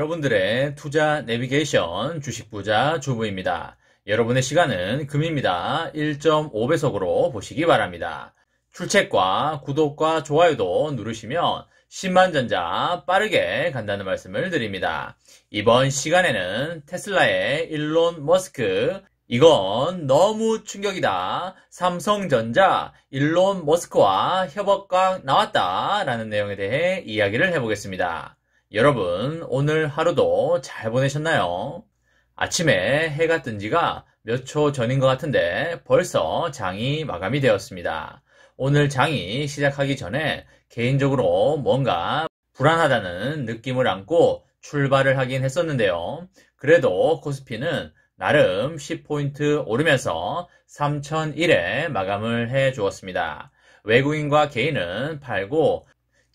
여러분들의 투자 내비게이션 주식부자 주부입니다. 여러분의 시간은 금입니다. 1.5배속으로 보시기 바랍니다. 출첵과 구독과 좋아요도 누르시면 10만전자 빠르게 간다는 말씀을 드립니다. 이번 시간에는 테슬라의 일론 머스크, 이건 너무 충격이다. 삼성전자, 일론 머스크와 협업각 나왔다. 라는 내용에 대해 이야기를 해보겠습니다. 여러분, 오늘 하루도 잘 보내셨나요? 아침에 해가 뜬 지가 몇 초 전인 것 같은데 벌써 장이 마감이 되었습니다. 오늘 장이 시작하기 전에 개인적으로 뭔가 불안하다는 느낌을 안고 출발을 하긴 했었는데요. 그래도 코스피는 나름 10포인트 오르면서 3001에 마감을 해 주었습니다. 외국인과 개인은 팔고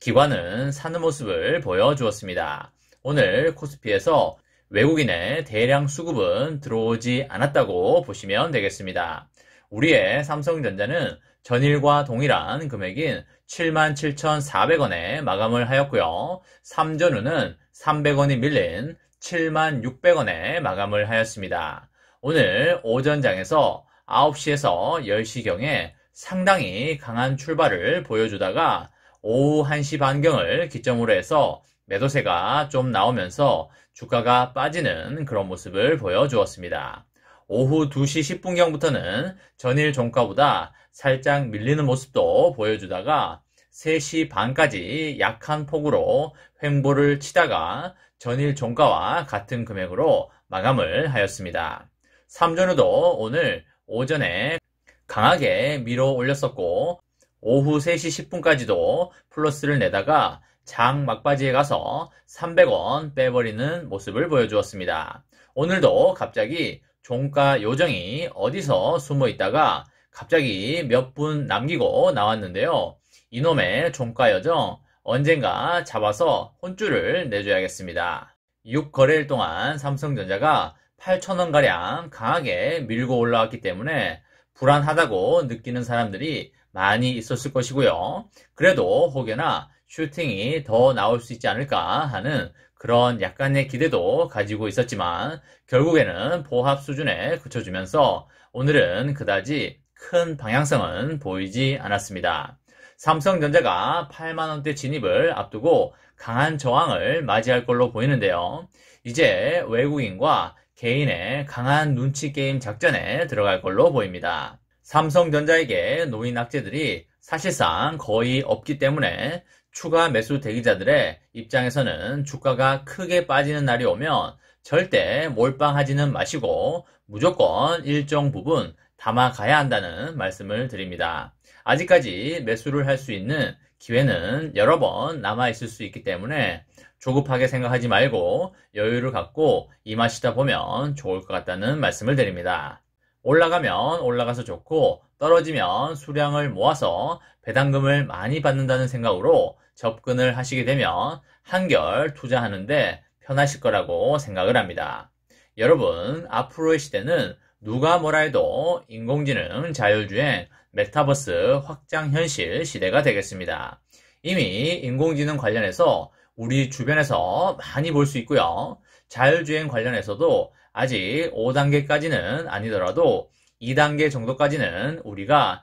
기관은 사는 모습을 보여주었습니다. 오늘 코스피에서 외국인의 대량 수급은 들어오지 않았다고 보시면 되겠습니다. 우리의 삼성전자는 전일과 동일한 금액인 77,400원에 마감을 하였고요. 삼전후는 300원이 밀린 76,600원에 마감을 하였습니다. 오늘 오전장에서 9시에서 10시경에 상당히 강한 출발을 보여주다가 오후 1시 반경을 기점으로 해서 매도세가 좀 나오면서 주가가 빠지는 그런 모습을 보여주었습니다. 오후 2시 10분경부터는 전일 종가보다 살짝 밀리는 모습도 보여주다가 3시 반까지 약한 폭으로 횡보를 치다가 전일 종가와 같은 금액으로 마감을 하였습니다. 삼전후도 오늘 오전에 강하게 밀어 올렸었고 오후 3시 10분까지도 플러스를 내다가 장 막바지에 가서 300원 빼버리는 모습을 보여주었습니다. 오늘도 갑자기 종가 요정이 어디서 숨어 있다가 갑자기 몇 분 남기고 나왔는데요. 이놈의 종가 요정 언젠가 잡아서 혼쭐을 내줘야겠습니다. 6거래일 동안 삼성전자가 8,000원가량 강하게 밀고 올라왔기 때문에 불안하다고 느끼는 사람들이 많이 있었을 것이고요. 그래도 혹여나 슈팅이 더 나올 수 있지 않을까 하는 그런 약간의 기대도 가지고 있었지만 결국에는 보합 수준에 그쳐주면서 오늘은 그다지 큰 방향성은 보이지 않았습니다. 삼성전자가 8만원대 진입을 앞두고 강한 저항을 맞이할 걸로 보이는데요. 이제 외국인과 개인의 강한 눈치 게임 작전에 들어갈 걸로 보입니다. 삼성전자에게 놓인 악재들이 사실상 거의 없기 때문에 추가 매수 대기자들의 입장에서는 주가가 크게 빠지는 날이 오면 절대 몰빵하지는 마시고 무조건 일정 부분 담아가야 한다는 말씀을 드립니다. 아직까지 매수를 할 수 있는 기회는 여러 번 남아있을 수 있기 때문에 조급하게 생각하지 말고 여유를 갖고 임하시다 보면 좋을 것 같다는 말씀을 드립니다. 올라가면 올라가서 좋고 떨어지면 수량을 모아서 배당금을 많이 받는다는 생각으로 접근을 하시게 되면 한결 투자하는데 편하실 거라고 생각을 합니다. 여러분, 앞으로의 시대는 누가 뭐라 해도 인공지능, 자율주행, 메타버스 확장 현실 시대가 되겠습니다. 이미 인공지능 관련해서 우리 주변에서 많이 볼 수 있고요. 자율주행 관련해서도 아직 5단계까지는 아니더라도 2단계 정도까지는 우리가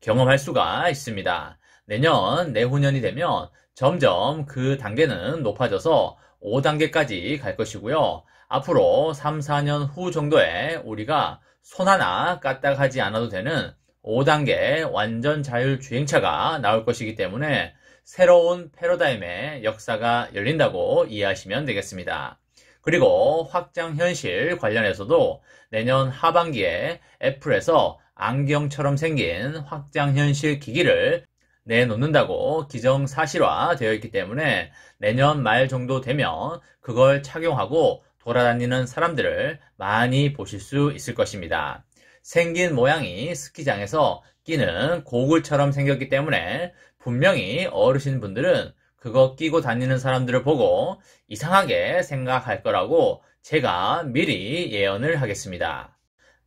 경험할 수가 있습니다. 내년, 내후년이 되면 점점 그 단계는 높아져서 5단계까지 갈 것이고요. 앞으로 3, 4년 후 정도에 우리가 손 하나 까딱 하지 않아도 되는 5단계 완전 자율주행차가 나올 것이기 때문에 새로운 패러다임의 역사가 열린다고 이해하시면 되겠습니다. 그리고 확장 현실 관련해서도 내년 하반기에 애플에서 안경처럼 생긴 확장 현실 기기를 내놓는다고 기정사실화 되어 있기 때문에 내년 말 정도 되면 그걸 착용하고 돌아다니는 사람들을 많이 보실 수 있을 것입니다. 생긴 모양이 스키장에서 끼는 고글처럼 생겼기 때문에 분명히 어르신분들은 그거 끼고 다니는 사람들을 보고 이상하게 생각할 거라고 제가 미리 예언을 하겠습니다.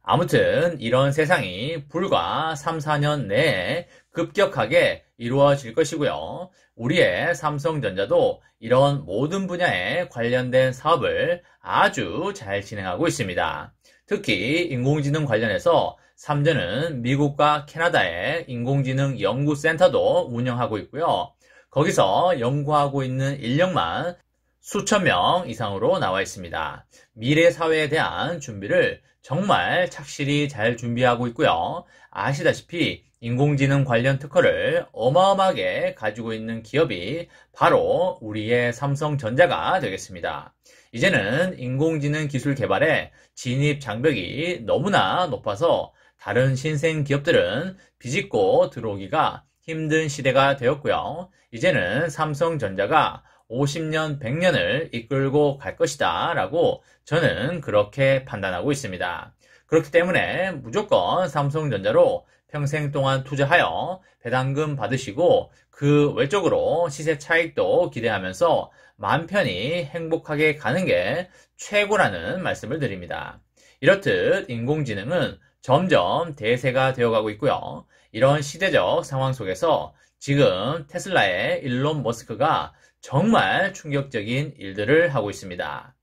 아무튼 이런 세상이 불과 3, 4년 내에 급격하게 이루어질 것이고요. 우리의 삼성전자도 이런 모든 분야에 관련된 사업을 아주 잘 진행하고 있습니다. 특히 인공지능 관련해서 삼전은 미국과 캐나다의 인공지능 연구센터도 운영하고 있고요. 거기서 연구하고 있는 인력만 수천 명 이상으로 나와 있습니다. 미래 사회에 대한 준비를 정말 착실히 잘 준비하고 있고요. 아시다시피 인공지능 관련 특허를 어마어마하게 가지고 있는 기업이 바로 우리의 삼성전자가 되겠습니다. 이제는 인공지능 기술 개발에 진입 장벽이 너무나 높아서 다른 신생 기업들은 비집고 들어오기가 힘든 시대가 되었고요. 이제는 삼성전자가 50년, 100년을 이끌고 갈 것이다 라고 저는 그렇게 판단하고 있습니다. 그렇기 때문에 무조건 삼성전자로 평생 동안 투자하여 배당금 받으시고 그 외적으로 시세 차익도 기대하면서 마음 편히 행복하게 가는 게 최고라는 말씀을 드립니다. 이렇듯 인공지능은 점점 대세가 되어가고 있고요. 이런 시대적 상황 속에서 지금 테슬라의 일론 머스크가 정말 충격적인 일들을 하고 있습니다.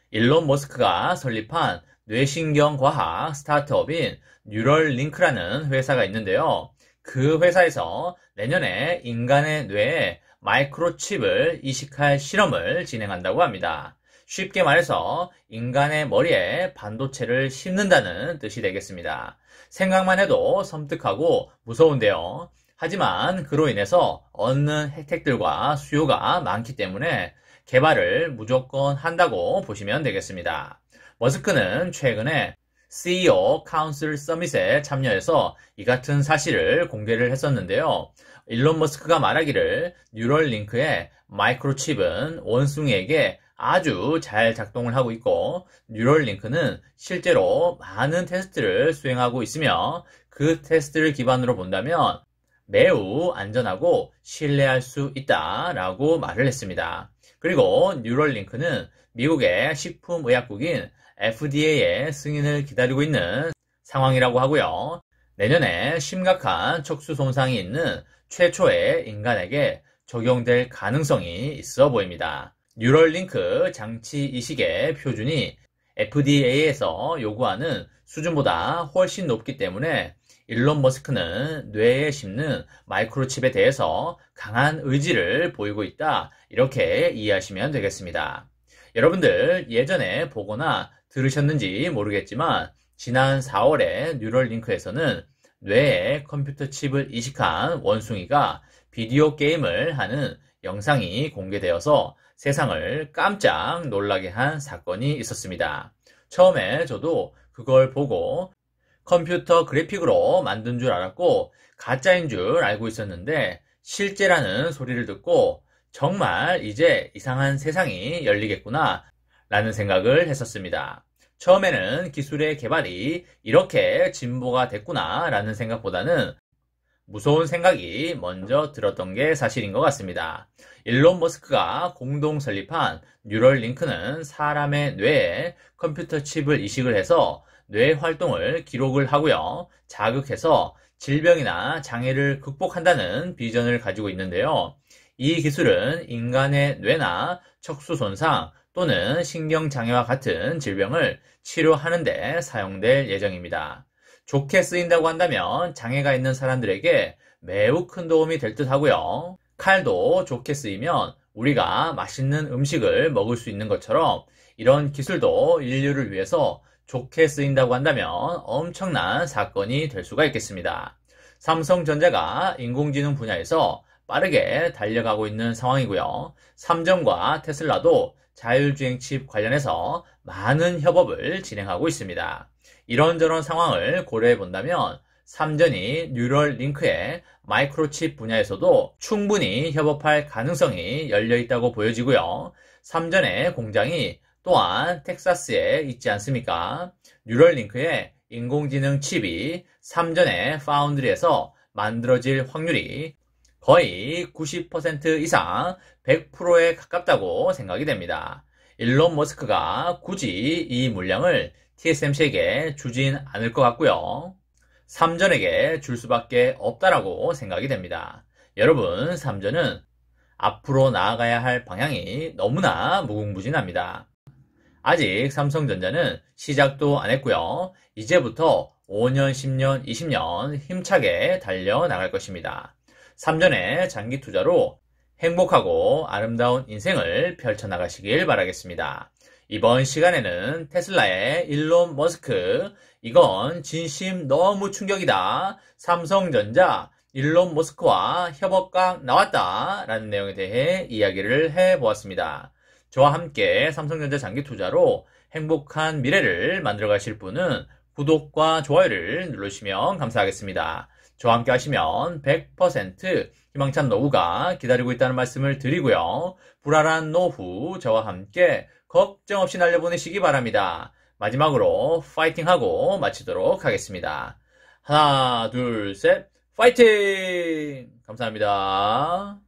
일론 머스크가 설립한 뇌신경과학 스타트업인 뉴럴링크라는 회사가 있는데요. 그 회사에서 내년에 인간의 뇌에 마이크로칩을 이식할 실험을 진행한다고 합니다. 쉽게 말해서 인간의 머리에 반도체를 심는다는 뜻이 되겠습니다. 생각만 해도 섬뜩하고 무서운데요. 하지만 그로 인해서 얻는 혜택들과 수요가 많기 때문에 개발을 무조건 한다고 보시면 되겠습니다. 머스크는 최근에 CEO 카운슬 서밋에 참여해서 이 같은 사실을 공개를 했었는데요. 일론 머스크가 말하기를 뉴럴링크의 마이크로칩은 원숭이에게 아주 잘 작동을 하고 있고 뉴럴링크는 실제로 많은 테스트를 수행하고 있으며 그 테스트를 기반으로 본다면 매우 안전하고 신뢰할 수 있다라고 말을 했습니다. 그리고 뉴럴링크는 미국의 식품의약국인 FDA의 승인을 기다리고 있는 상황이라고 하고요. 내년에 심각한 척수 손상이 있는 최초의 인간에게 적용될 가능성이 있어 보입니다. 뉴럴링크 장치 이식의 표준이 FDA에서 요구하는 수준보다 훨씬 높기 때문에 일론 머스크는 뇌에 심는 마이크로칩에 대해서 강한 의지를 보이고 있다. 이렇게 이해하시면 되겠습니다. 여러분들 예전에 보거나 들으셨는지 모르겠지만 지난 4월에 뉴럴링크에서는 뇌에 컴퓨터 칩을 이식한 원숭이가 비디오 게임을 하는 영상이 공개되어서 세상을 깜짝 놀라게 한 사건이 있었습니다. 처음에 저도 그걸 보고 컴퓨터 그래픽으로 만든 줄 알았고 가짜인 줄 알고 있었는데 실제라는 소리를 듣고 정말 이제 이상한 세상이 열리겠구나 라는 생각을 했었습니다. 처음에는 기술의 개발이 이렇게 진보가 됐구나 라는 생각보다는 무서운 생각이 먼저 들었던 게 사실인 것 같습니다. 일론 머스크가 공동 설립한 뉴럴링크는 사람의 뇌에 컴퓨터 칩을 이식을 해서 뇌 활동을 기록을 하고요. 자극해서 질병이나 장애를 극복한다는 비전을 가지고 있는데요. 이 기술은 인간의 뇌나 척수 손상 또는 신경장애와 같은 질병을 치료하는 데 사용될 예정입니다. 좋게 쓰인다고 한다면 장애가 있는 사람들에게 매우 큰 도움이 될 듯 하고요. 칼도 좋게 쓰이면 우리가 맛있는 음식을 먹을 수 있는 것처럼 이런 기술도 인류를 위해서 좋게 쓰인다고 한다면 엄청난 사건이 될 수가 있겠습니다. 삼성전자가 인공지능 분야에서 빠르게 달려가고 있는 상황이고요. 삼성과 테슬라도 자율주행 칩 관련해서 많은 협업을 진행하고 있습니다. 이런저런 상황을 고려해 본다면 삼전이 뉴럴링크의 마이크로칩 분야에서도 충분히 협업할 가능성이 열려 있다고 보여지고요. 삼전의 공장이 또한 텍사스에 있지 않습니까? 뉴럴링크의 인공지능 칩이 삼전의 파운드리에서 만들어질 확률이 거의 90% 이상 100%에 가깝다고 생각이 됩니다. 일론 머스크가 굳이 이 물량을 TSMC에게 주진 않을 것 같고요. 삼전에게 줄 수밖에 없다라고 생각이 됩니다. 여러분, 삼전은 앞으로 나아가야 할 방향이 너무나 무궁무진합니다. 아직 삼성전자는 시작도 안 했고요. 이제부터 5년, 10년, 20년 힘차게 달려나갈 것입니다. 삼전의 장기 투자로 행복하고 아름다운 인생을 펼쳐나가시길 바라겠습니다. 이번 시간에는 테슬라의 일론 머스크, 이건 진심 너무 충격이다. 삼성전자, 일론 머스크와 협업각 나왔다. 라는 내용에 대해 이야기를 해보았습니다. 저와 함께 삼성전자 장기 투자로 행복한 미래를 만들어 가실 분은 구독과 좋아요를 누르시면 감사하겠습니다. 저와 함께 하시면 100% 희망찬 노후가 기다리고 있다는 말씀을 드리고요. 불안한 노후 저와 함께 걱정 없이 날려보내시기 바랍니다. 마지막으로 파이팅하고 마치도록 하겠습니다. 하나, 둘, 셋, 파이팅! 감사합니다.